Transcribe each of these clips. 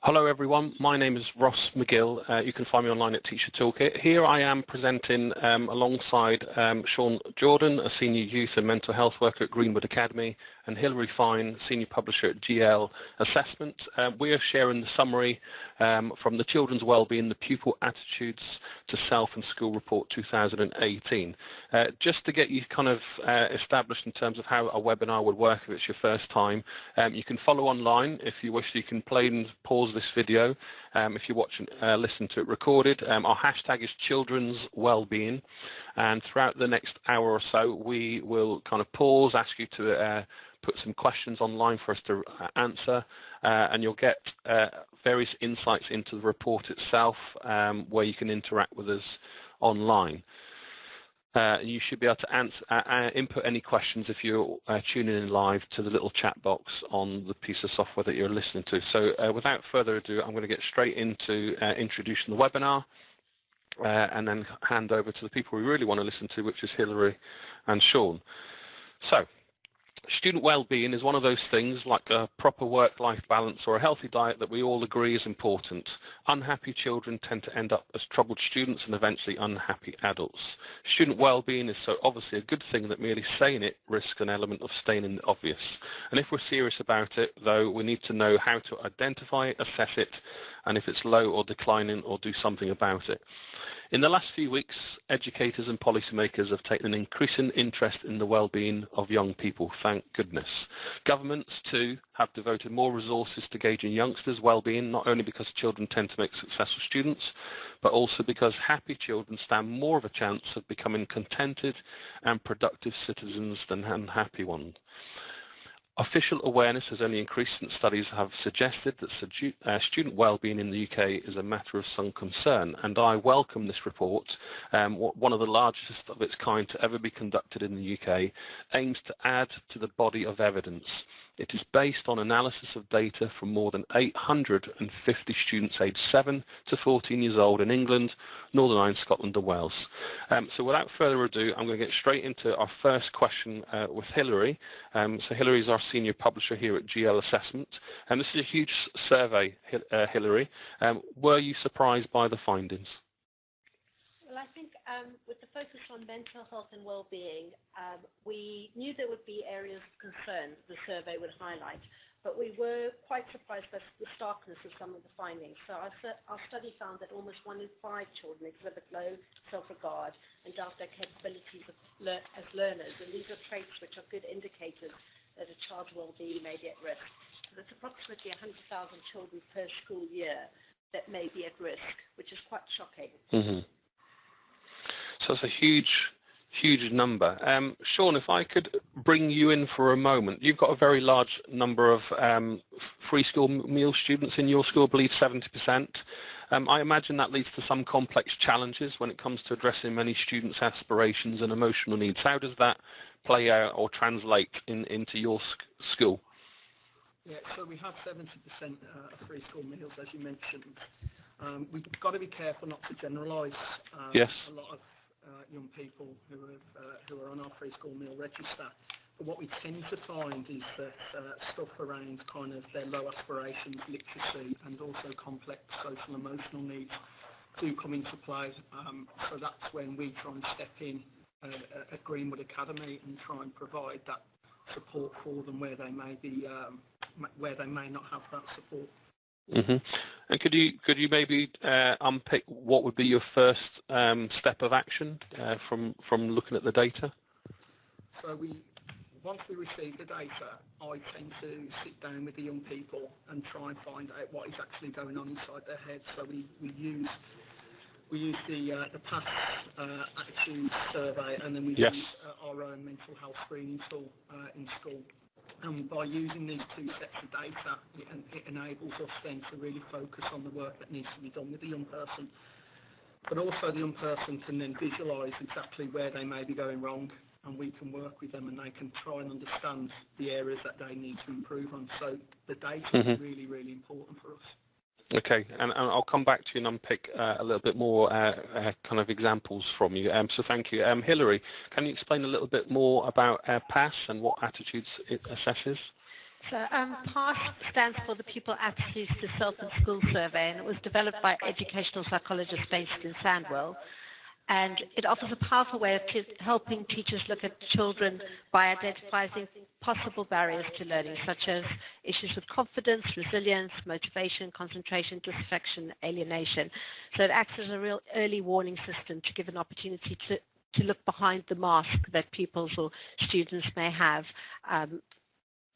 Hello everyone, my name is Ross McGill. You can find me online at Teacher Toolkit. Here I am presenting alongside Sean Jordan, a Senior Youth and Mental Health Worker at Greenwood Academy, and Hilary Fine, Senior Publisher at GL Assessment. We are sharing the summary from the Children's Wellbeing, the Pupil Attitudes to Self and School Report 2018. Just to get you kind of established in terms of how a webinar would work if it's your first time, you can follow online. If you wish, you can play and pause this video if you're watching, listen to it recorded. Our hashtag is Children's Wellbeing, and throughout the next hour or so we will kind of pause, ask you to put some questions online for us to answer, and you'll get various insights into the report itself, where you can interact with us online. You should be able to input any questions if you're tuning in live to the little chat box on the piece of software that you're listening to. So without further ado, I'm going to get straight into introducing the webinar and then hand over to the people we really want to listen to, which is Hilary and Sean. So, student well-being is one of those things like a proper work-life balance or a healthy diet that we all agree is important. Unhappy children tend to end up as troubled students and eventually unhappy adults. Student well-being is so obviously a good thing that merely saying it risks an element of stating the obvious. And if we're serious about it, though, we need to know how to identify it, assess it, and if it's low or declining, or do something about it. In the last few weeks, educators and policymakers have taken an increasing interest in the well-being of young people, thank goodness. Governments, too, have devoted more resources to gauging youngsters' well-being, not only because children tend to make successful students, but also because happy children stand more of a chance of becoming contented and productive citizens than unhappy ones. Official awareness has only increased since studies have suggested that student well-being in the UK is a matter of some concern, and I welcome this report, one of the largest of its kind to ever be conducted in the UK, aims to add to the body of evidence. It is based on analysis of data from more than 850 students aged 7 to 14 years old in England, Northern Ireland, Scotland and Wales. So without further ado, I'm going to get straight into our first question with Hilary. So Hilary is our Senior Publisher here at GL Assessment. And this is a huge survey, Hilary. Were you surprised by the findings? Well, I think with the focus on mental health and well-being, we knew there would be areas of concern the survey would highlight, but we were quite surprised by the starkness of some of the findings. So our study found that almost 1 in 5 children exhibit low self-regard and doubt their capabilities as learners, and these are traits which are good indicators that a child's well-being may be at risk. So there's approximately 100,000 children per school year that may be at risk, which is quite shocking. Mm-hmm. So it's a huge, huge number. Sean, if I could bring you in for a moment. You've got a very large number of free school meal students in your school, I believe 70%. I imagine that leads to some complex challenges when it comes to addressing many students' aspirations and emotional needs. How does that play out or translate into your school? Yeah, so we have 70% of free school meals, as you mentioned. We've got to be careful not to generalise. Yes. A lot of young people who are on our free school meal register. But what we tend to find is that stuff around kind of their low aspirations, literacy, and also complex social emotional needs do come into play. So that's when we try and step in at Greenwood Academy and try and provide that support for them where they may be, where they may not have that support. Mm-hmm. And could you maybe unpick what would be your first step of action from looking at the data? So once we receive the data, I tend to sit down with the young people and try and find out what is actually going on inside their heads. So we use the past attitude survey, and then we Yes. use our own mental health screening tool in school. And by using these two sets of data, it enables us then to really focus on the work that needs to be done with the young person. But also the young person can then visualise exactly where they may be going wrong, and we can work with them and they can try and understand the areas that they need to improve on. So the data is really, really important for us. Okay, and I'll come back to you and unpick a little bit more kind of examples from you. So thank you. Hilary, can you explain a little bit more about PASS and what attitudes it assesses? So PASS stands for the Pupil Attitudes to Self and School Survey, and it was developed by educational psychologists based in Sandwell. And it offers a powerful way of helping teachers look at children by identifying possible barriers to learning, such as issues with confidence, resilience, motivation, concentration, disaffection, alienation. So it acts as a real early warning system to give an opportunity to look behind the mask that pupils or students may have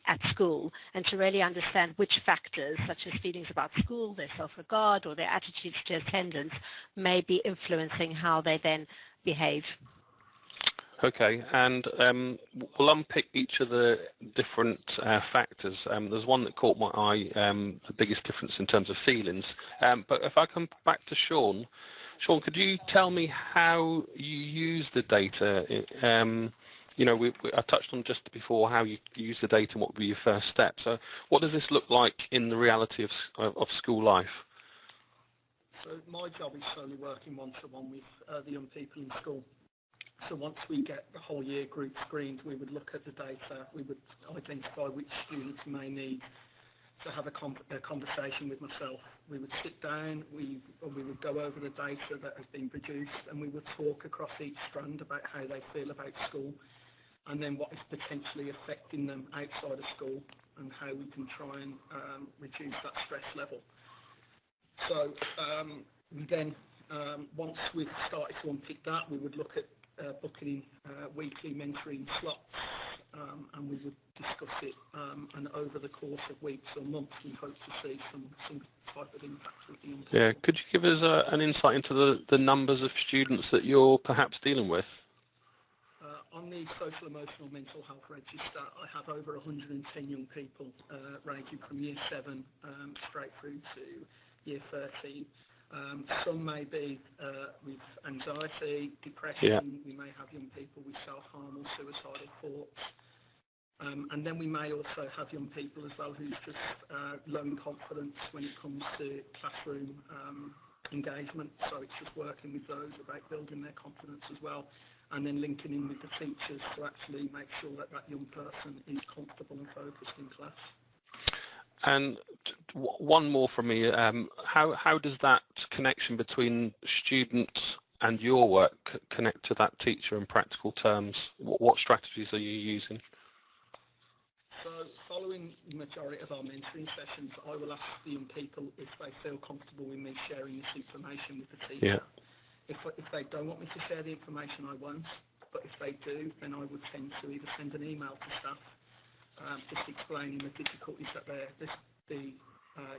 at school, and to really understand which factors, such as feelings about school, their self-regard, or their attitudes to attendance, may be influencing how they then behave. Okay, and we'll unpick each of the different factors. There's one that caught my eye, the biggest difference in terms of feelings. But if I come back to Sean, could you tell me how you use the data? You know, I touched on just before how you use the data and what would be your first step. So what does this look like in the reality of school life? So my job is solely working one-to-one with the young people in school. So once we get the whole year group screened, we would look at the data, we would identify which students may need to have a conversation with myself. We would sit down, we would go over the data that has been produced, and we would talk across each strand about how they feel about school, and then what is potentially affecting them outside of school, and how we can try and reduce that stress level. So we then, once we've started to unpick that, we would look at booking weekly mentoring slots, and we would discuss it, and over the course of weeks or months we hope to see some type of impact with the young people. Yeah, could you give us an insight into the numbers of students that you're perhaps dealing with? On the social, emotional, mental health register, I have over 110 young people, ranging from year 7 straight through to year 13. Some may be with anxiety, depression. Yeah. We may have young people with self-harm or suicidal thoughts. And then we may also have young people as well who's just low in confidence when it comes to classroom engagement. So it's just working with those about building their confidence as well, and then linking in with the teachers to actually make sure that that young person is comfortable and focused in class. And one more from me. How does that connection between students and your work connect to that teacher in practical terms? What strategies are you using? So following the majority of our mentoring sessions, I will ask the young people if they feel comfortable with me sharing this information with the teacher. Yeah. If they don't want me to share the information, I won't. But if they do, then I would tend to either send an email to staff just explaining the difficulties that the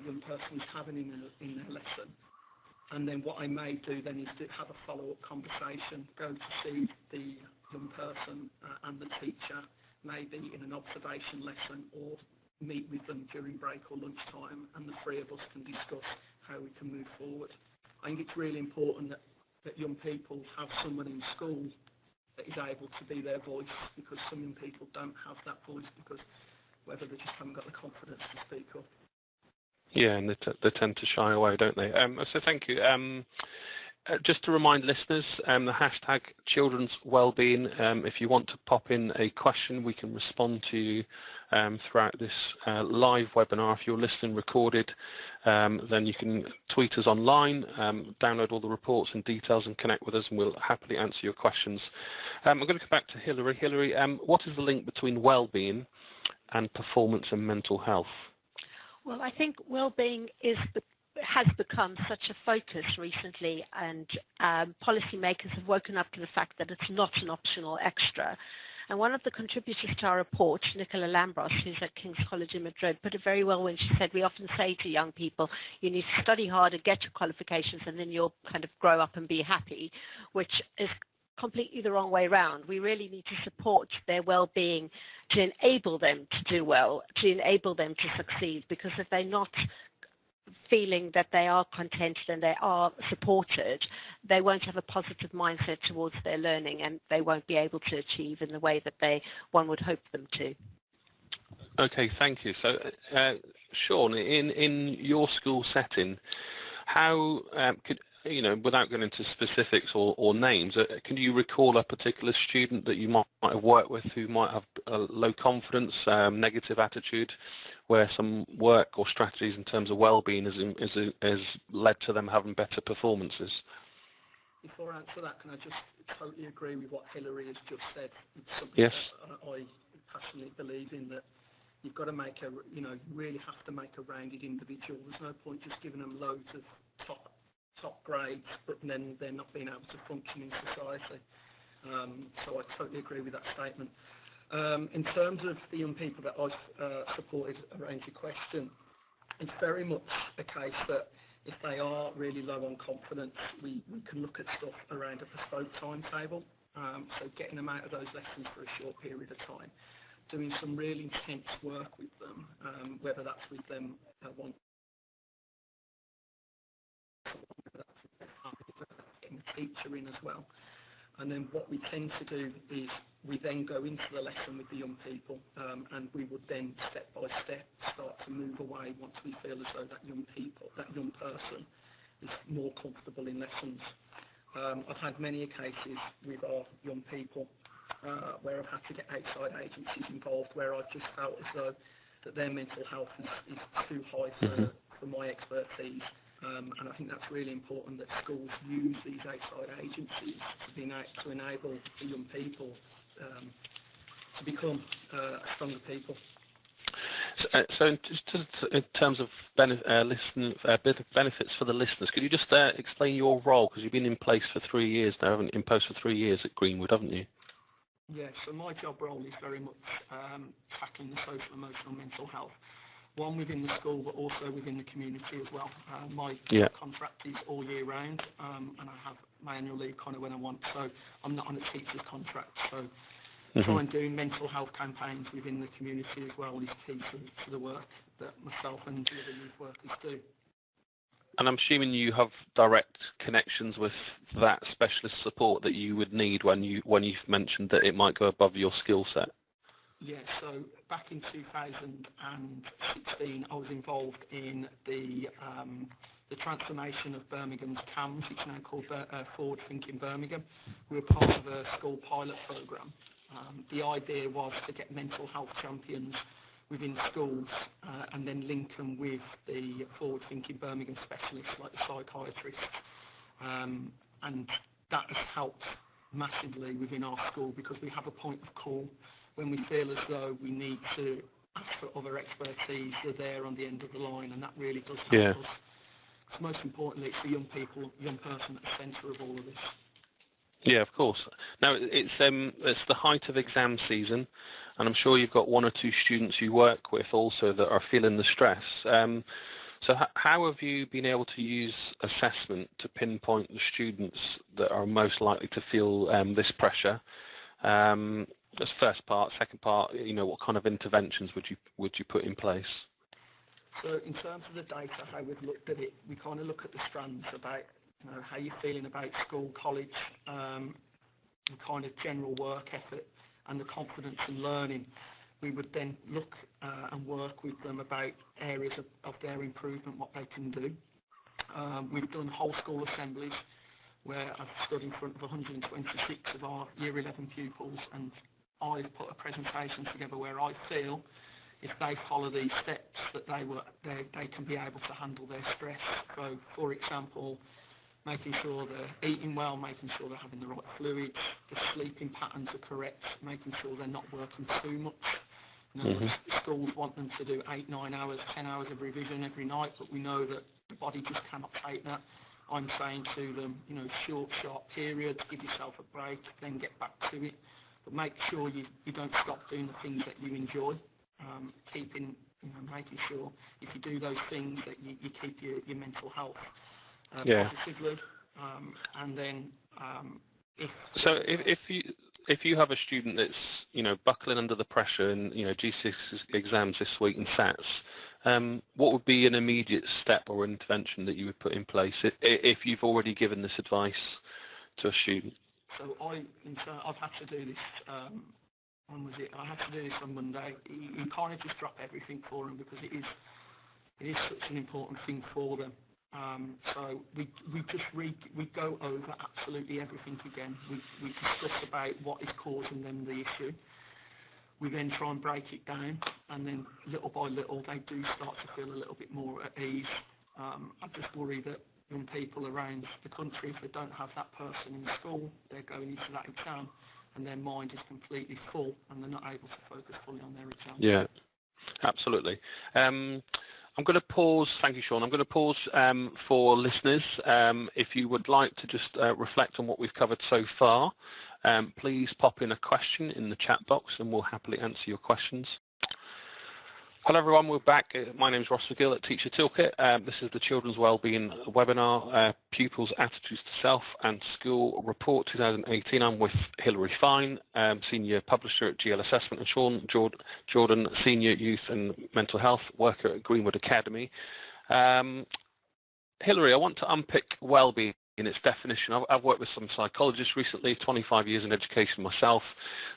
young person is having in their lesson. And then what I may do then is to have a follow-up conversation, go to see the young person and the teacher, maybe in an observation lesson, or meet with them during break or lunchtime, and the three of us can discuss how we can move forward. I think it's really important that young people have someone in school that is able to be their voice, because some young people don't have that voice because whether they just haven't got the confidence to speak up. Yeah, and they tend to shy away, don't they? So thank you. Just to remind listeners, the hashtag Children's Wellbeing. If you want to pop in a question, we can respond to you throughout this live webinar. If you're listening recorded, then you can tweet us online, download all the reports and details, and connect with us, and we'll happily answer your questions. I'm going to come back to Hilary. Hilary, what is the link between wellbeing and performance and mental health? Well, I think wellbeing has become such a focus recently, and policymakers have woken up to the fact that it's not an optional extra. And one of the contributors to our report, Nicola Lambros, who's at King's College in Madrid, put it very well when she said, we often say to young people, you need to study hard and get your qualifications, and then you'll kind of grow up and be happy, which is completely the wrong way around. We really need to support their well-being to enable them to do well, to enable them to succeed, because if they're not feeling that they are contented and they are supported, they won't have a positive mindset towards their learning, and they won't be able to achieve in the way that one would hope them to. Okay, thank you. So, Sean, in your school setting, how without going into specifics or names, can you recall a particular student that you might have worked with who might have a low confidence, negative attitude, where some work or strategies in terms of well-being has led to them having better performances? Before I answer that, can I just totally agree with what Hilary has just said? It's something Yes. that I passionately believe in, that you've got to you really have to make a rounded individual. There's no point just giving them loads of top grades, but then they're not being able to function in society. So I totally agree with that statement. In terms of the young people that I've supported around your question, it's very much a case that if they are really low on confidence, we can look at stuff around a bespoke timetable. So getting them out of those lessons for a short period of time, doing some really intense work with them, whether that's with them getting a teacher in as well. And then what we tend to do is we then go into the lesson with the young people, and we would then step by step start to move away once we feel as though that young person is more comfortable in lessons. I've had many cases with our young people where I've had to get outside agencies involved, where I've just felt as though that their mental health is too high for my expertise. And I think that's really important, that schools use these outside agencies to enable the young people to become stronger people. So in terms of benefits for the listeners, could you just explain your role? Because you've been in place for 3 years now, in post for 3 years at Greenwood, haven't you? Yeah, so my job role is very much tackling the social, emotional, mental health. One within the school, but also within the community as well. My contract is all year round, and I have my annual leave kind of when I want. So I'm not on a teacher's contract. So trying to do mental health campaigns within the community as well is key to the work that myself and the other youth workers do. And I'm assuming you have direct connections with that specialist support that you would need when you've mentioned that it might go above your skill set. Yeah, so back in 2016, I was involved in the transformation of Birmingham's CAMS. It's now called Forward Thinking Birmingham. We were part of a school pilot programme. The idea was to get mental health champions within schools and then link them with the Forward Thinking Birmingham specialists like the psychiatrists. And that has helped massively within our school, because we have a point of call. When we feel as though we need to ask for other expertise, they're there on the end of the line, and that really does help us. Because most importantly, it's the young person at the centre of all of this. Yeah, of course. Now, it's the height of exam season, and I'm sure you've got 1 or 2 students you work with also that are feeling the stress. So how have you been able to use assessment to pinpoint the students that are most likely to feel this pressure? That's first part. Second part, what kind of interventions would you put in place? So in terms of the data, how we've looked at it, we kind of look at the strands about how you're feeling about school, college, the kind of general work effort and the confidence in learning. We would then look and work with them about areas of their improvement, what they can do. We've done whole school assemblies where I've stood in front of 126 of our Year 11 pupils, and I've put a presentation together where I feel if they follow these steps that they can be able to handle their stress. So, for example, making sure they're eating well, making sure they're having the right fluids, the sleeping patterns are correct, making sure they're not working too much. Schools want them to do 8, 9 hours, 10 hours of revision every night, but we know that the body just cannot take that. I'm saying to them, short, sharp periods, give yourself a break, then get back to it. But make sure you don't stop doing the things that you enjoy. Making sure if you do those things that you keep your mental health positively. And then if you have a student that's buckling under the pressure and GCSE exams this week and SATs, what would be an immediate step or intervention that you would put in place if you've already given this advice to a student? So I've had to do this. When was it? I had to do this on Monday. You kind of just drop everything for them, because it is such an important thing for them. So we go over absolutely everything again. We discuss about what is causing them the issue. We then try and break it down, and then little by little they do start to feel a little bit more at ease. I just worry that young people around the country, if they don't have that person in school, they're going into that exam and their mind is completely full and they're not able to focus fully on their exam. Yeah, absolutely. I'm going to pause. Thank you, Sean. I'm going to pause for listeners. If you would like to just reflect on what we've covered so far, please pop in a question in the chat box and we'll happily answer your questions. Hello everyone, we're back. My name is Ross McGill at Teacher Toolkit. This is the Children's Wellbeing webinar, Pupils' Attitudes to Self and School Report 2018. I'm with Hilary Fine, Senior Publisher at GL Assessment, and Sean Jordan, Senior Youth and Mental Health Worker at Greenwood Academy. Hilary, I want to unpick wellbeing in its definition. I've worked with some psychologists recently, 25 years in education myself.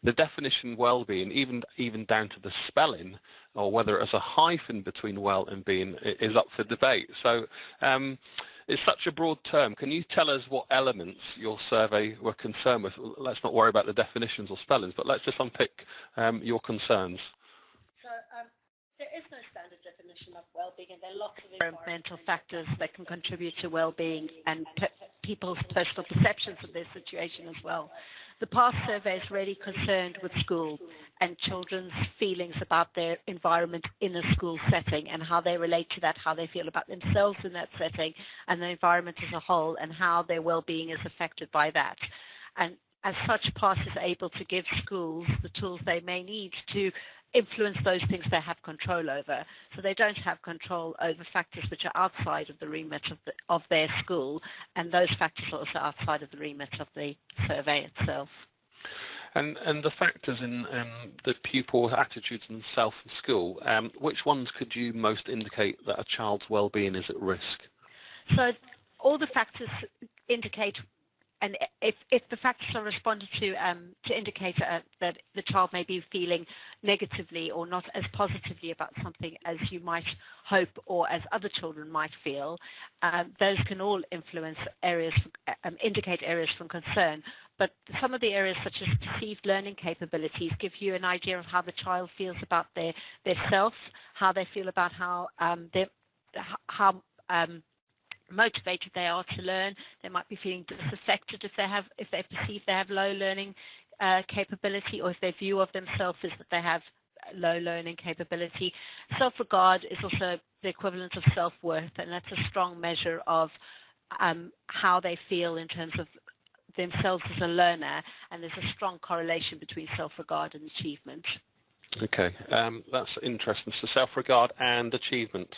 The definition wellbeing, even down to the spelling, or whether it's a hyphen between well and being, is up for debate. So it's such a broad term. Can you tell us what elements your survey were concerned with? Let's not worry about the definitions or spellings, but let's just unpick your concerns. So there is no standard definition of well-being, and there are lots of environmental factors that can contribute to well-being and people's personal perceptions of their situation as well. The past survey is really concerned with school and children's feelings about their environment in a school setting and how they relate to that, how they feel about themselves in that setting and the environment as a whole, and how their well-being is affected by that. And as such, PASS is able to give schools the tools they may need to influence those things they have control over. So they don't have control over factors which are outside of the remit of their school, and those factors are also outside of the remit of the survey itself. And the factors in the pupil attitudes and self in school, which ones could you most indicate that a child's well-being is at risk? So all the factors indicate, and if the factors are responded to indicate that the child may be feeling negatively or not as positively about something as you might hope or as other children might feel, those can all influence areas, indicate areas for concern. But some of the areas, such as perceived learning capabilities, give you an idea of how the child feels about their self, how they feel about how motivated they are to learn. They might be feeling disaffected if they perceive they have low learning capability, or if their view of themselves is that they have low learning capability. Self-regard is also the equivalent of self-worth, and that's a strong measure of how they feel in terms of themselves as a learner, and there's a strong correlation between self-regard and achievement. Okay, that's interesting. So self-regard and achievement.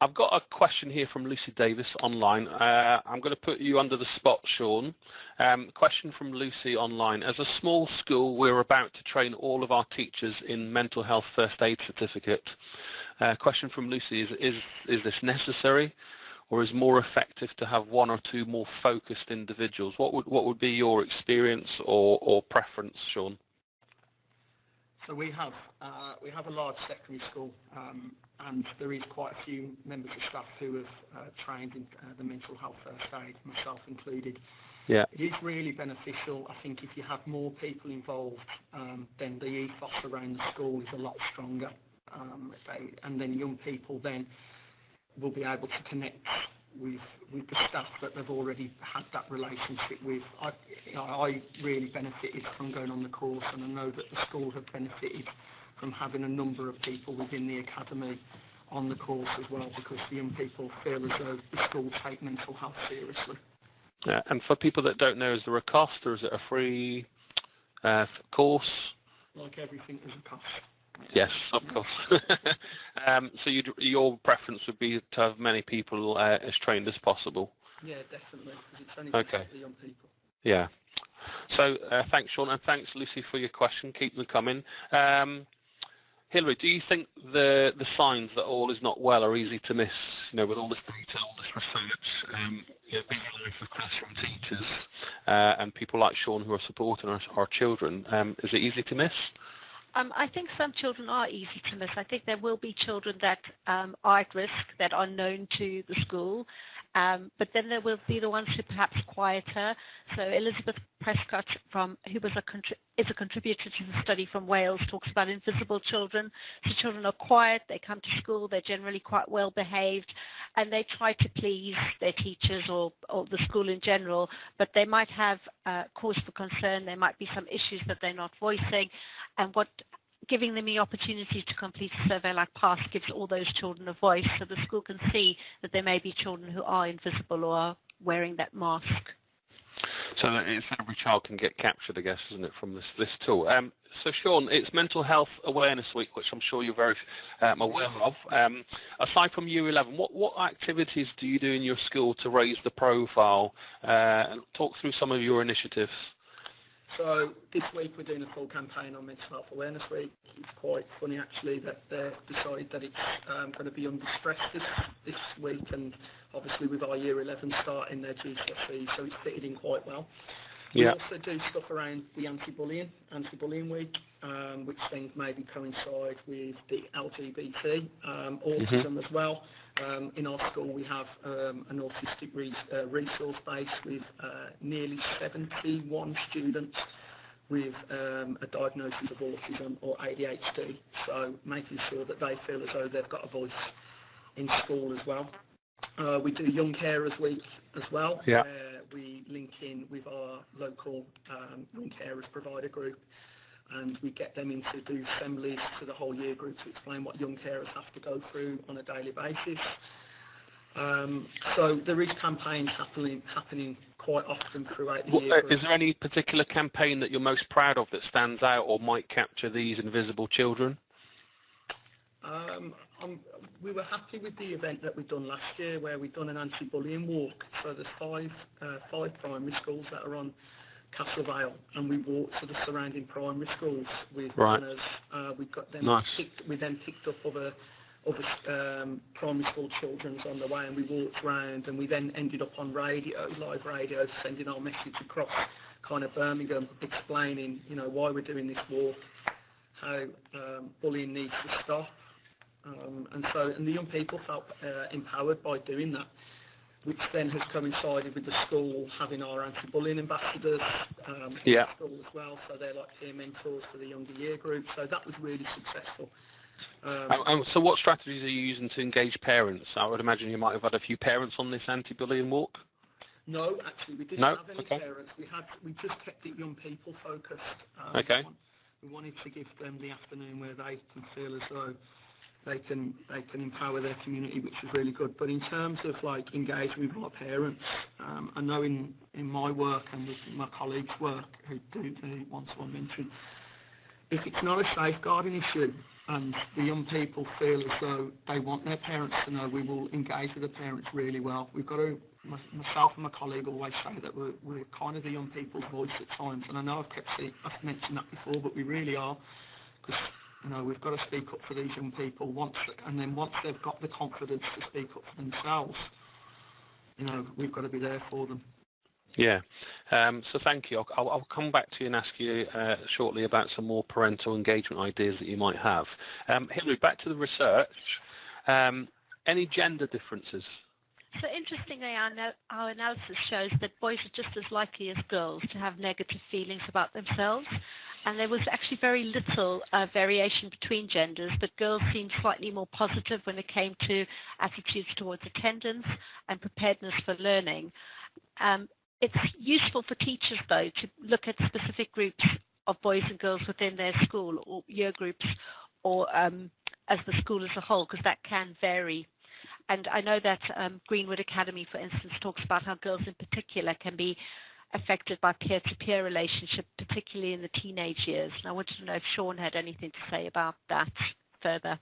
I've got a question here from Lucy Davis online. I'm going to put you under the spot, Sean. Question from Lucy online. As a small school, we're about to train all of our teachers in mental health first aid certificate. Question from Lucy is this necessary, or is more effective to have one or two more focused individuals? What would be your experience or preference, Sean? So we have a large secondary school, and there is quite a few members of staff who have trained in the mental health first aid, myself included. Yeah. It is really beneficial. I think if you have more people involved, then the ethos around the school is a lot stronger, and then young people then will be able to connect with the staff that they've already had that relationship with. I really benefited from going on the course, and I know that the school have benefited from having a number of people within the academy on the course as well, because the young people feel as though the school take mental health seriously. Yeah, and for people that don't know, is there a cost, or is it a free course? Like everything, there's a cost. Yes, of course. So your preference would be to have many people as trained as possible? Yeah, definitely, because it's only okay. For the young people. Yeah. So thanks, Sean, and thanks, Lucy, for your question. Keep them coming. Hilary, do you think the signs that all is not well are easy to miss, with all this data, all this research, being alive for classroom teachers and people like Sean who are supporting our children? Is it easy to miss? I think some children are easy to miss. I think there will be children that are at risk, that are known to the school, but then there will be the ones who are perhaps quieter. So Elizabeth Prescott, who is a contributor to the study from Wales, talks about invisible children. So children are quiet, they come to school, they're generally quite well behaved, and they try to please their teachers or the school in general, but they might have cause for concern. There might be some issues that they're not voicing, and giving them the opportunity to complete a survey like PASS gives all those children a voice, so the school can see that there may be children who are invisible or are wearing that mask. So it's every child can get captured, I guess, isn't it, from this tool? So Sean, it's Mental Health Awareness Week, which I'm sure you're very aware of. Aside from Year 11, what activities do you do in your school to raise the profile? Talk through some of your initiatives. So this week we're doing a full campaign on Mental Health Awareness Week. It's quite funny actually that they've decided that it's going to be under stress this week, and obviously with our Year 11 starting their GCSE, so it's fitted in quite well. We also do stuff around the anti-bullying week, which then maybe coincide with the LGBT autism as well. In our school we have an autistic resource base with nearly 71 students with a diagnosis of autism or ADHD, so making sure that they feel as though they've got a voice in school as well. We do Young Carers Week as well, where we link in with our local Young Carers provider group, and we get them in to do assemblies to the whole year group to explain what young carers have to go through on a daily basis. So there is campaigns happening quite often throughout the year. Is there any particular campaign that you're most proud of that stands out or might capture these invisible children? We were happy with the event that we've done last year, where we've done an anti-bullying walk. So there's five primary schools that are on Castle Vale, and we walked to the surrounding primary schools with runners. We got them we then picked up other primary school children on the way, and we walked around, and we then ended up on live radio, sending our message across kind of Birmingham, explaining, why we're doing this walk, how bullying needs to stop. And the young people felt empowered by doing that, which then has coincided with the school having our anti-bullying ambassadors in the school as well, so they're like peer mentors for the younger year group, so that was really successful. So what strategies are you using to engage parents? I would imagine you might have had a few parents on this anti-bullying walk? No, actually we didn't have any parents. We just kept it young people focused. We wanted to give them the afternoon where they can feel as though they can empower their community, which is really good. But in terms of engaging with my parents, I know in my work and with my colleagues' work who do the one-to-one mentoring, if it's not a safeguarding issue and the young people feel as though they want their parents to know, we will engage with the parents really well. We've got to, myself and my colleague always say that we're kind of the young people's voice at times, and I know I've mentioned that before, but we really are, because we've got to speak up for these young people once they've got the confidence to speak up for themselves, we've got to be there for them. Yeah. So thank you. I'll come back to you and ask you shortly about some more parental engagement ideas that you might have. Hilary, back to the research. Any gender differences? So interestingly, our analysis shows that boys are just as likely as girls to have negative feelings about themselves. And there was actually very little variation between genders, but girls seemed slightly more positive when it came to attitudes towards attendance and preparedness for learning. It's useful for teachers, though, to look at specific groups of boys and girls within their school or year groups, or as the school as a whole, because that can vary. And I know that Greenwood Academy, for instance, talks about how girls in particular can be affected by peer-to-peer relationship, particularly in the teenage years. And I wanted to know if Sean had anything to say about that further.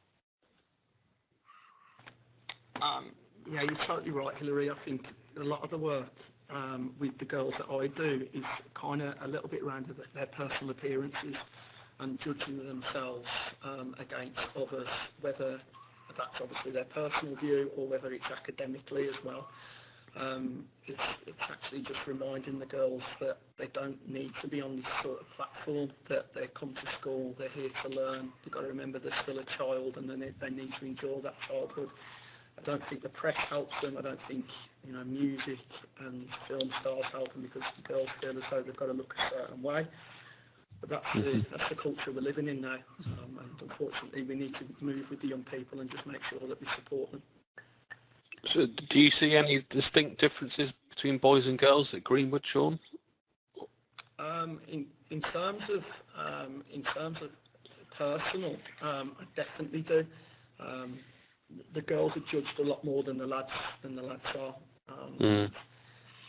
Yeah, you're totally right, Hilary. I think a lot of the work with the girls that I do is kind of a little bit around their personal appearances and judging themselves against others, whether that's obviously their personal view or whether it's academically as well. It's actually just reminding the girls that they don't need to be on this sort of platform, that they come to school, they're here to learn. They've got to remember they're still a child and they need to enjoy that childhood. I don't think the press helps them. I don't think music and film stars help them, because the girls feel as though they've got to look a certain way. But that's the culture we're living in now, and unfortunately we need to move with the young people and just make sure that we support them. So, do you see any distinct differences between boys and girls at Greenwood, Sean? In terms of personal, I definitely do. The girls are judged a lot more than the lads are.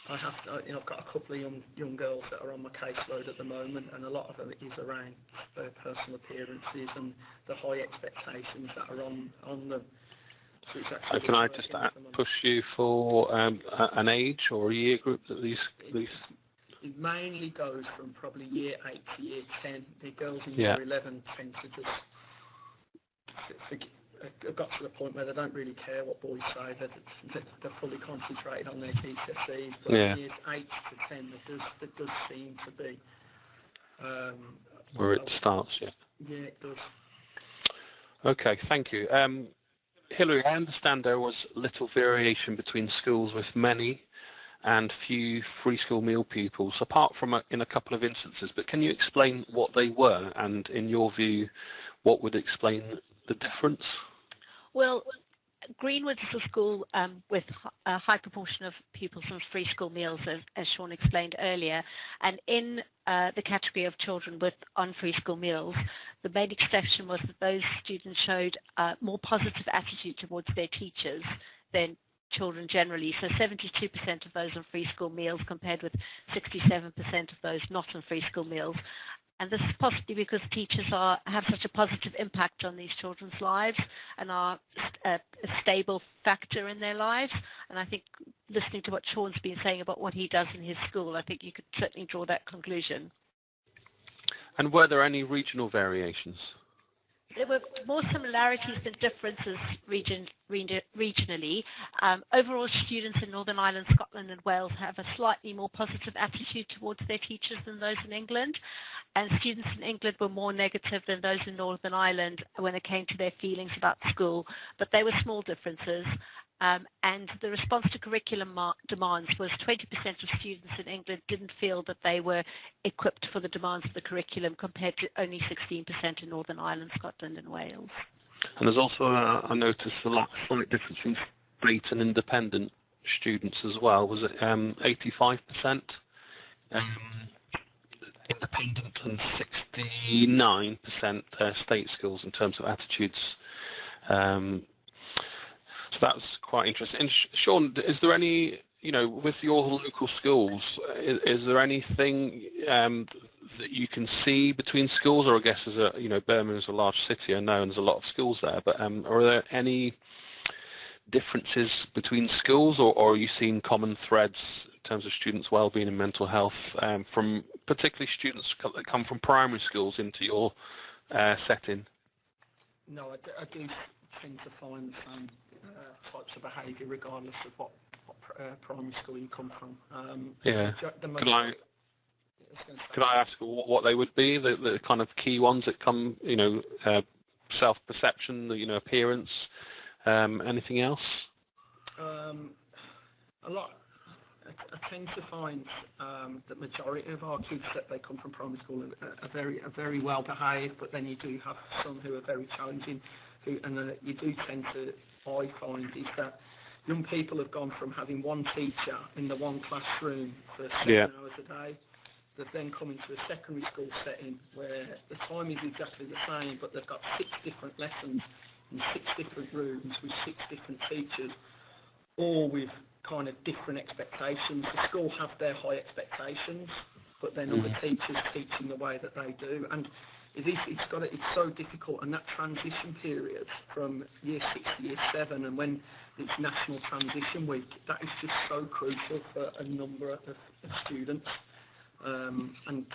I've got a couple of young girls that are on my caseload at the moment, and a lot of them is around their personal appearances and the high expectations that are on them. So can I just push you for an age or a year group that these? It mainly goes from probably year 8 to year 10. The girls in year 11 tend to just have got to the point where they don't really care what boys say. They're fully concentrated on their GCSEs. But years 8 to 10, there does seem to be where it starts. Yeah, it does. Okay, thank you. Hilary, I understand there was little variation between schools with many and few free school meal pupils, apart from in a couple of instances. But can you explain what they were, and in your view, what would explain the difference? Well, Greenwood is a school with a high proportion of pupils on free school meals, as Sean explained earlier. And in the category of children on free school meals, the main exception was that those students showed more positive attitude towards their teachers than children generally. So 72% of those on free school meals compared with 67% of those not on free school meals. And this is possibly because teachers have such a positive impact on these children's lives and are a stable factor in their lives. And I think, listening to what Sean's been saying about what he does in his school, I think you could certainly draw that conclusion. And were there any regional variations? There were more similarities than differences regionally. Overall, students in Northern Ireland, Scotland and Wales have a slightly more positive attitude towards their teachers than those in England. And students in England were more negative than those in Northern Ireland when it came to their feelings about school. But they were small differences. And the response to curriculum demands was 20% of students in England didn't feel that they were equipped for the demands of the curriculum, compared to only 16% in Northern Ireland, Scotland and Wales. And there's also, I noticed, a slight difference in state and independent students as well. Was it 85% independent and 69% state schools in terms of attitudes? So that's quite interesting. And Sean, is there any, with your local schools, is there anything that you can see between schools? Or I guess, Birmingham is a large city, I know, and there's a lot of schools there, but are there any differences between schools, or are you seeing common threads in terms of students' well-being and mental health from particularly students that come from primary schools into your setting? No, I do tend to find the same types of behaviour regardless of what primary school you come from. Could I ask what they would be, the kind of key ones that come, self-perception, appearance, anything else? A lot. I tend to find that majority of our kids that they come from primary school are very well behaved, but then you do have some who are very challenging. And you do tend to, I find, is that young people have gone from having one teacher in the one classroom for 7 hours a day. They've then come into a secondary school setting where the time is exactly the same, but they've got 6 different lessons in 6 different rooms with 6 different teachers, all with kind of different expectations. The school have their high expectations, but then other teachers teaching the way that they do. And it's so difficult, and that transition period from year 6 to year 7, and when it's National Transition Week, that is just so crucial for a number of students, and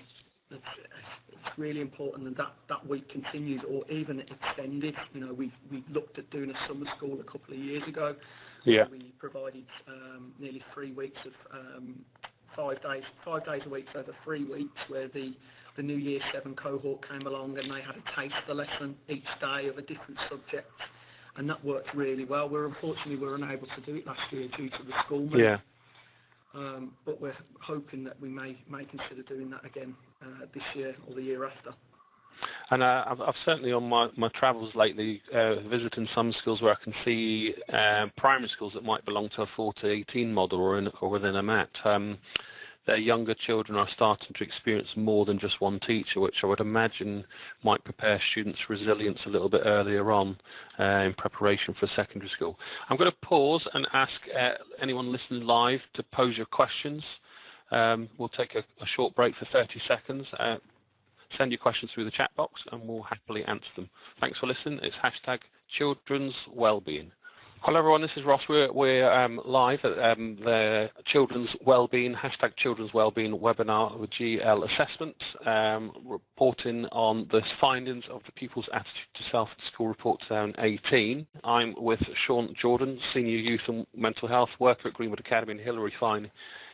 it's really important that week continues or even extended. We looked at doing a summer school a couple of years ago, Yeah. We provided nearly 3 weeks of 5 days a week over 3 weeks, where the new Year 7 cohort came along and they had a taster lesson each day of a different subject, and that worked really well. Unfortunately we were unable to do it last year due to the school move. Yeah. But we're hoping that we may consider doing that again this year or the year after. And I've certainly on my travels lately visiting some schools where I can see primary schools that might belong to a 4 to 18 model or within a MAT. Their younger children are starting to experience more than just one teacher, which I would imagine might prepare students' resilience a little bit earlier on in preparation for secondary school. I'm going to pause and ask anyone listening live to pose your questions. We'll take a short break for 30 seconds. Send your questions through the chat box and we'll happily answer them. Thanks for listening. It's #Children's Wellbeing. Hello everyone, this is Ross. We're live at the Children's Wellbeing, #Children's Wellbeing webinar with GL Assessment, reporting on the findings of the Pupils' Attitude to Self School Report 2018. I'm with Sean Jordan, Senior Youth and Mental Health Worker at Greenwood Academy, and Hilary Fine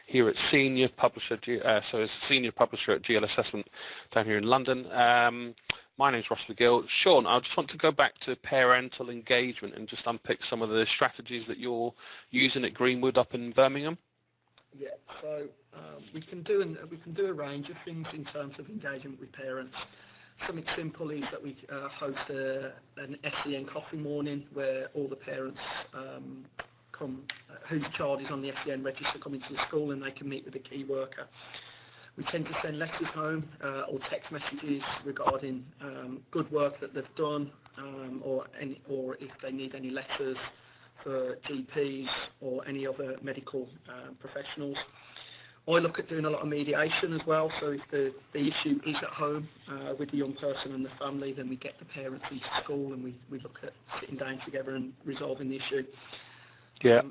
here at Senior Publisher at GL Assessment down here in London. My name's Ross McGill. Sean, I just want to go back to parental engagement and just unpick some of the strategies that you're using at Greenwood up in Birmingham. Yeah, so we can do a range of things in terms of engagement with parents. Something simple is that we host an SEN coffee morning where all the parents whose child is on the SEN register come into the school and they can meet with a key worker. We tend to send letters home or text messages regarding good work that they've done, or if they need any letters for GPs or any other medical professionals. I look at doing a lot of mediation as well, so if the issue is at home with the young person and the family, then we get the parents into school and we look at sitting down together and resolving the issue. Yeah.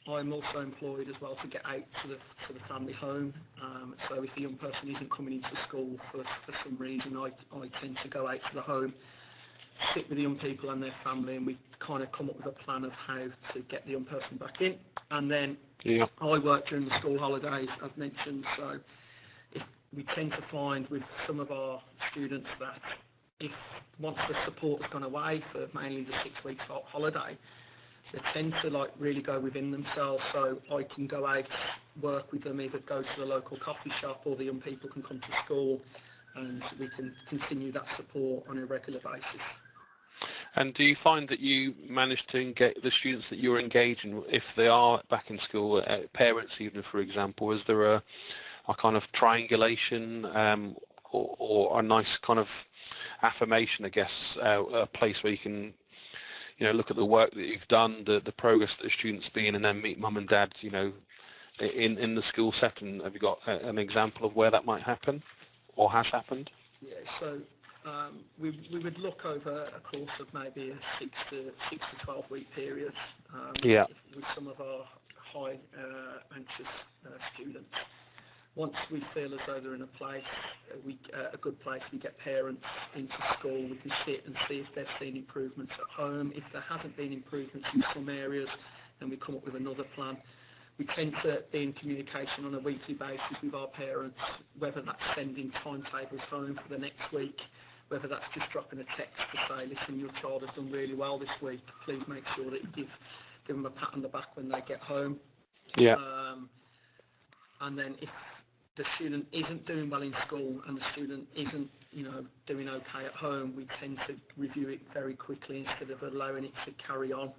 I'm also employed as well to get out to the family home. So if the young person isn't coming into school for some reason, I tend to go out to the home, sit with the young people and their family, and we kind of come up with a plan of how to get the young person back in. And then I work during the school holidays, as mentioned. So we tend to find with some of our students that once the support has gone away for mainly the 6 weeks holiday, they tend to really go within themselves, so I can go out, work with them, either go to the local coffee shop or the young people can come to school and we can continue that support on a regular basis. And do you find that you manage to engage the students that you're engaging, if they are back in school, parents even, for example, is there a kind of triangulation or a nice kind of affirmation, I guess, a place where you can look at the work that you've done, the progress that the students been, and then meet mum and dad, in the school setting? Have you got an example of where that might happen or has happened? Yeah, so we would look over a course of maybe a 6 to 12 week period with some of our high anxious students. Once we feel as though they're in a good place, we get parents into school. We can sit and see if they've seen improvements at home. If there hasn't been improvements in some areas, then we come up with another plan. We tend to be in communication on a weekly basis with our parents, whether that's sending timetables home for the next week, whether that's just dropping a text to say, listen, your child has done really well this week. Please make sure that you give them a pat on the back when they get home. Yeah. And then if the student isn't doing well in school and the student isn't, doing okay at home, we tend to review it very quickly instead of allowing it to carry on.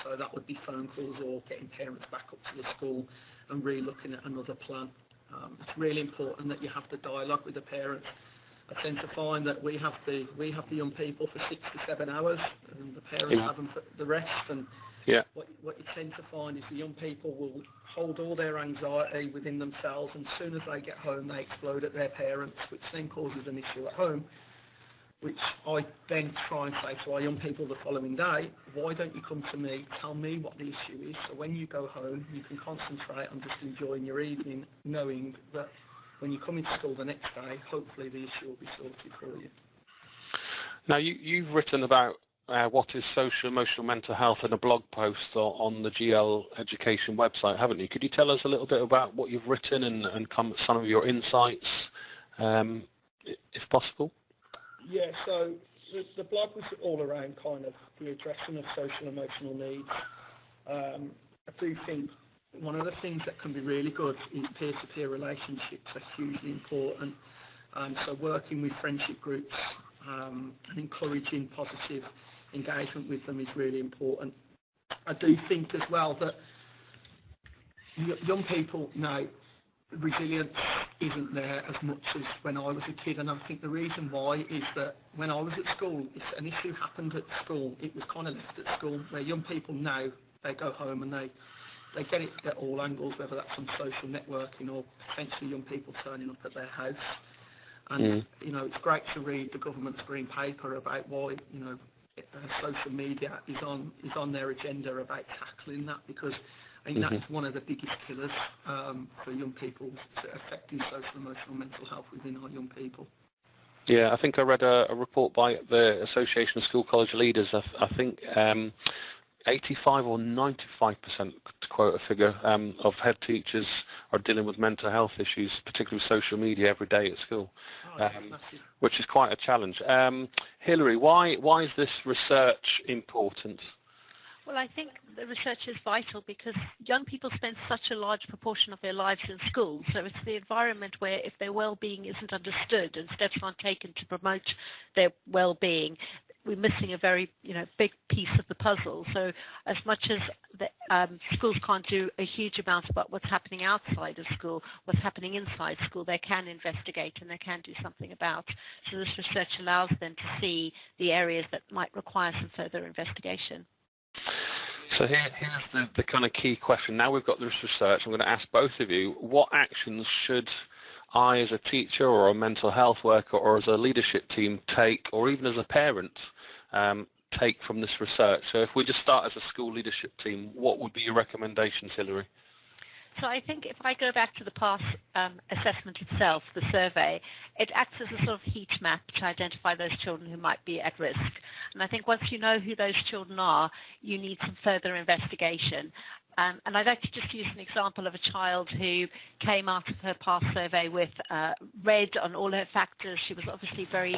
So that would be phone calls or getting parents back up to the school and re-looking at another plan. It's really important that you have the dialogue with the parents. I tend to find that we have the young people for 6 to 7 hours, and the parents have them for the rest. And what you tend to find is the young people will hold all their anxiety within themselves, and as soon as they get home, they explode at their parents, which then causes an issue at home, which I then try and say to our young people the following day, why don't you come to me, tell me what the issue is, so when you go home, you can concentrate on just enjoying your evening, knowing that when you come into school the next day, hopefully the issue will be sorted for you. Now, you've written about what is social emotional mental health in a blog post on the GL Education website, haven't you? Could you tell us a little bit about what you've written and some of your insights, if possible? Yeah, so the blog was all around kind of the addressing of social emotional needs. I do think one of the things that can be really good is peer-to-peer relationships are hugely important. So working with friendship groups and encouraging positive engagement with them is really important. I do think as well that young people now, resilience isn't there as much as when I was a kid, and I think the reason why is that when I was at school, if an issue happened at school, it was kind of left at school, where young people now, they go home and they get it at all angles, whether that's on social networking or potentially young people turning up at their house. And, you know, it's great to read the government's green paper about why, you know, social media is on their agenda about tackling that, because I think that's one of the biggest killers for young people, affecting social, emotional, mental health within our young people. Yeah, I think I read a report by the Association of School College Leaders. I think 85 or 95%, to quote a figure, of head teachers are dealing with mental health issues, particularly with social media, every day at school, which is quite a challenge. Hilary, why is this research important? Well, I think the research is vital because young people spend such a large proportion of their lives in school. So it's the environment where if their well-being isn't understood and steps aren't taken to promote their well-being, we're missing a very, big piece of the puzzle. So as much as the, schools can't do a huge amount about what's happening outside of school, what's happening inside school, they can investigate and they can do something about. So this research allows them to see the areas that might require some further investigation. So here's the kind of key question. Now we've got this research, I'm going to ask both of you, what actions should I as a teacher or a mental health worker or as a leadership team take, or even as a parent, take from this research? So if we just start as a school leadership team, what would be your recommendations, Hilary? So I think if I go back to the PASS assessment itself, the survey, it acts as a sort of heat map to identify those children who might be at risk. And I think once you know who those children are, you need some further investigation. And I'd like to just use an example of a child who came out of her PASS survey with red on all her factors. She was obviously very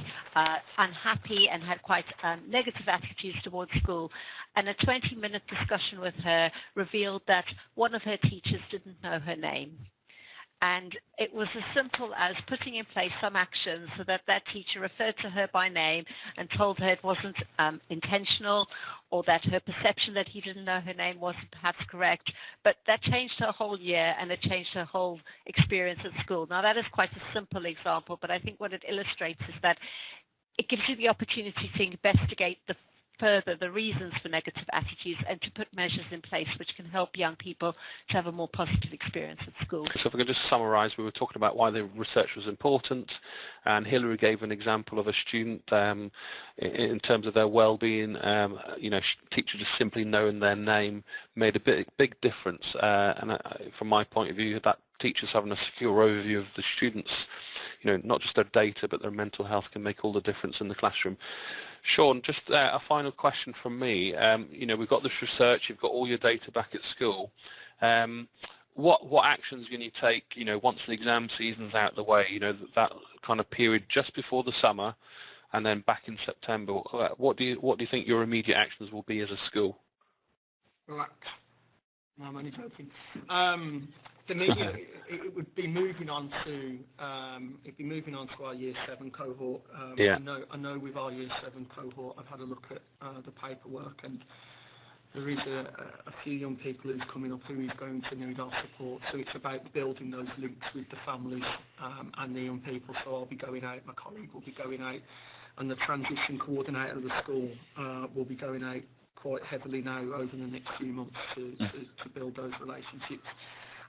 unhappy and had quite negative attitudes towards school. And a 20-minute discussion with her revealed that one of her teachers didn't know her name. And it was as simple as putting in place some actions so that that teacher referred to her by name and told her it wasn't intentional, or that her perception that he didn't know her name wasn't perhaps correct. But that changed her whole year, and it changed her whole experience at school. Now, that is quite a simple example, but I think what it illustrates is that it gives you the opportunity to investigate further the reasons for negative attitudes and to put measures in place which can help young people to have a more positive experience at school. So if we can just summarise, we were talking about why the research was important, and Hilary gave an example of a student in terms of their well-being. Teacher just simply knowing their name made a big difference, and from my point of view, that teachers having a secure overview of the students, not just their data but their mental health, can make all the difference in the classroom. Sean, just a final question from me. We've got this research, you've got all your data back at school. What actions can you take, once the exam season's out of the way, that kind of period just before the summer and then back in September? What do you think your immediate actions will be as a school? Relax. No, I'm only joking. For me, it would be moving on to our Year 7 cohort. I know with our Year 7 cohort, I've had a look at the paperwork, and there is a few young people who's coming up who is going to need our support. So it's about building those links with the families and the young people. So I'll be going out, my colleague will be going out, and the transition coordinator of the school will be going out quite heavily now over the next few months to build those relationships.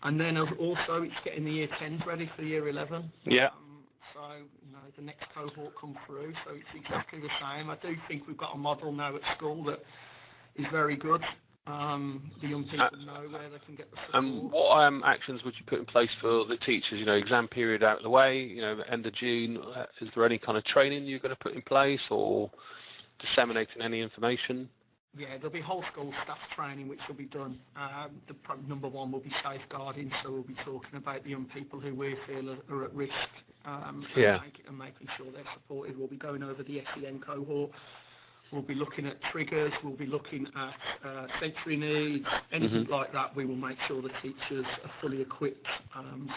And then also it's getting the Year 10s ready for Year 11. Yeah. So, the next cohort come through, so it's exactly the same. I do think we've got a model now at school that is very good. The young people know where they can get the support. What actions would you put in place for the teachers? Exam period out of the way, end of June. Is there any kind of training you're going to put in place, or? disseminating any information? Yeah, there'll be whole school staff training which will be done. Number one will be safeguarding, so we'll be talking about the young people who we feel are at risk and making sure they're supported. We'll be going over the SEN cohort. We'll be looking at triggers. We'll be looking at sensory needs, anything like that. We will make sure the teachers are fully equipped.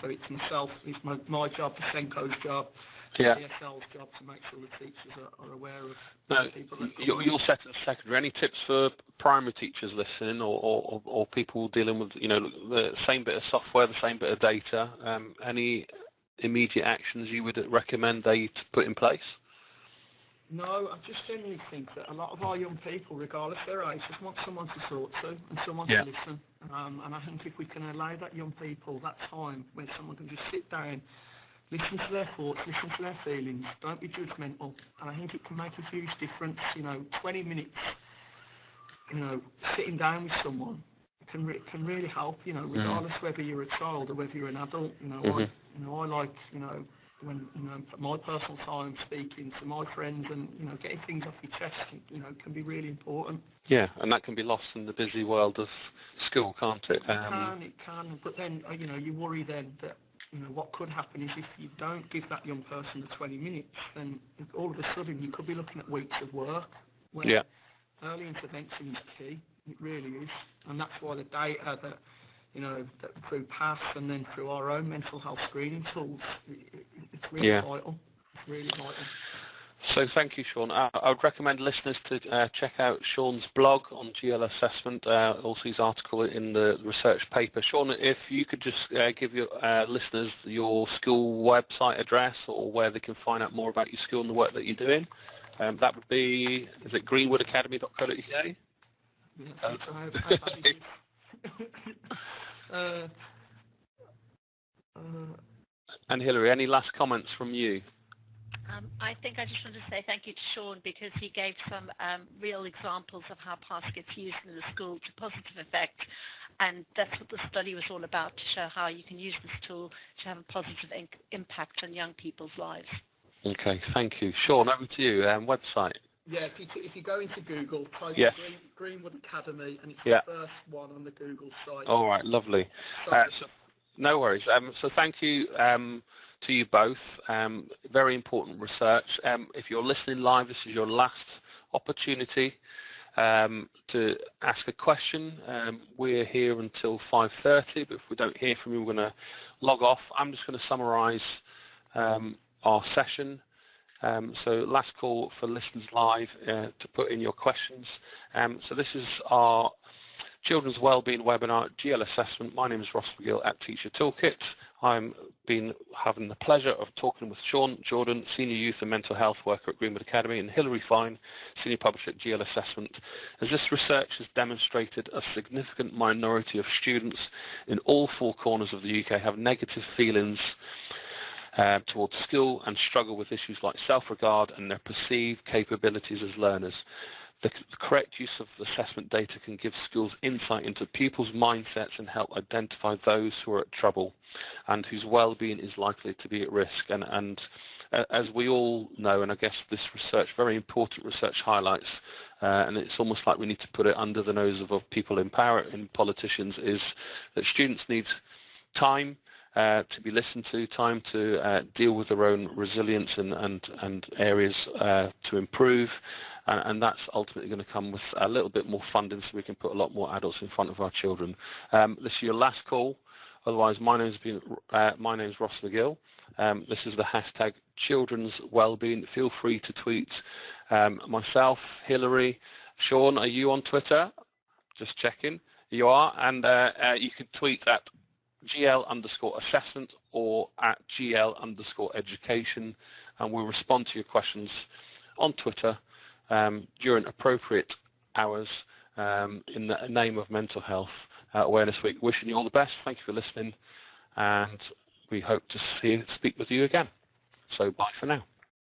So it's myself, it's my job, the SENCO's job, ESL's job to make sure the teachers are aware of people. You're set at secondary. Any tips for primary teachers listening, or people dealing with the same bit of software, the same bit of data? Any immediate actions you would recommend they put in place? No, I just generally think that a lot of our young people, regardless of their age, just want someone to talk to and someone to listen. And I think if we can allow that young people that time when someone can just sit down, listen to their thoughts, listen to their feelings, don't be judgmental. And I think it can make a huge difference. 20 minutes, sitting down with someone can really help. Regardless whether you're a child or whether you're an adult. I like when my personal time speaking to my friends and getting things off your chest can be really important. Yeah, and that can be lost in the busy world of school, can't it? It can, but then you worry then that what could happen is if you don't give that young person the 20 minutes, then all of a sudden you could be looking at weeks of work. Where early intervention is key. It really is, and that's why the data that that through PASS and then through our own mental health screening tools, it's really vital. It's really vital. So thank you, Sean. I would recommend listeners to check out Sean's blog on GL assessment, also his article in the research paper. Sean, if you could just give your listeners your school website address or where they can find out more about your school and the work that you're doing. That would be, is it greenwoodacademy.co.uk? And Hilary, any last comments from you? I think I just wanted to say thank you to Sean because he gave some real examples of how PASS gets used in the school to positive effect, and that's what the study was all about, to show how you can use this tool to have a positive impact on young people's lives. Okay, thank you. Sean, over to you. Website. Yeah, if you go into Google, type Greenwood Academy, and it's the first one on the Google site. All right, lovely. No worries. So thank you to you both. Very important research. If you're listening live, this is your last opportunity to ask a question. We're here until 5:30, but if we don't hear from you, we're going to log off. I'm just going to summarise our session. So last call for listeners live to put in your questions. So this is our Children's Wellbeing webinar, GL Assessment. My name is Ross McGill at Teacher Toolkit. I've been having the pleasure of talking with Sean Jordan, Senior Youth and Mental Health Worker at Greenwood Academy, and Hilary Fine, Senior Publisher at GL Assessment. As this research has demonstrated, a significant minority of students in all four corners of the UK have negative feelings towards school and struggle with issues like self-regard and their perceived capabilities as learners. The correct use of assessment data can give schools insight into pupils' mindsets and help identify those who are at trouble and whose well-being is likely to be at risk. And as we all know, and I guess this research, very important research highlights, and it's almost like we need to put it under the nose of people in power and politicians, is that students need time to be listened to, time to deal with their own resilience and areas to improve. And that's ultimately going to come with a little bit more funding so we can put a lot more adults in front of our children. This is your last call. Otherwise, my name's Ross McGill. This is the hashtag Children's Wellbeing. Feel free to tweet myself, Hilary, Sean. Are you on Twitter? Just checking. You are. And you can tweet at GL_assessment or at GL_education. And we'll respond to your questions on Twitter during appropriate hours in the name of Mental Health Awareness Week. Wishing you all the best. Thank you for listening, and we hope to speak with you again. So bye for now.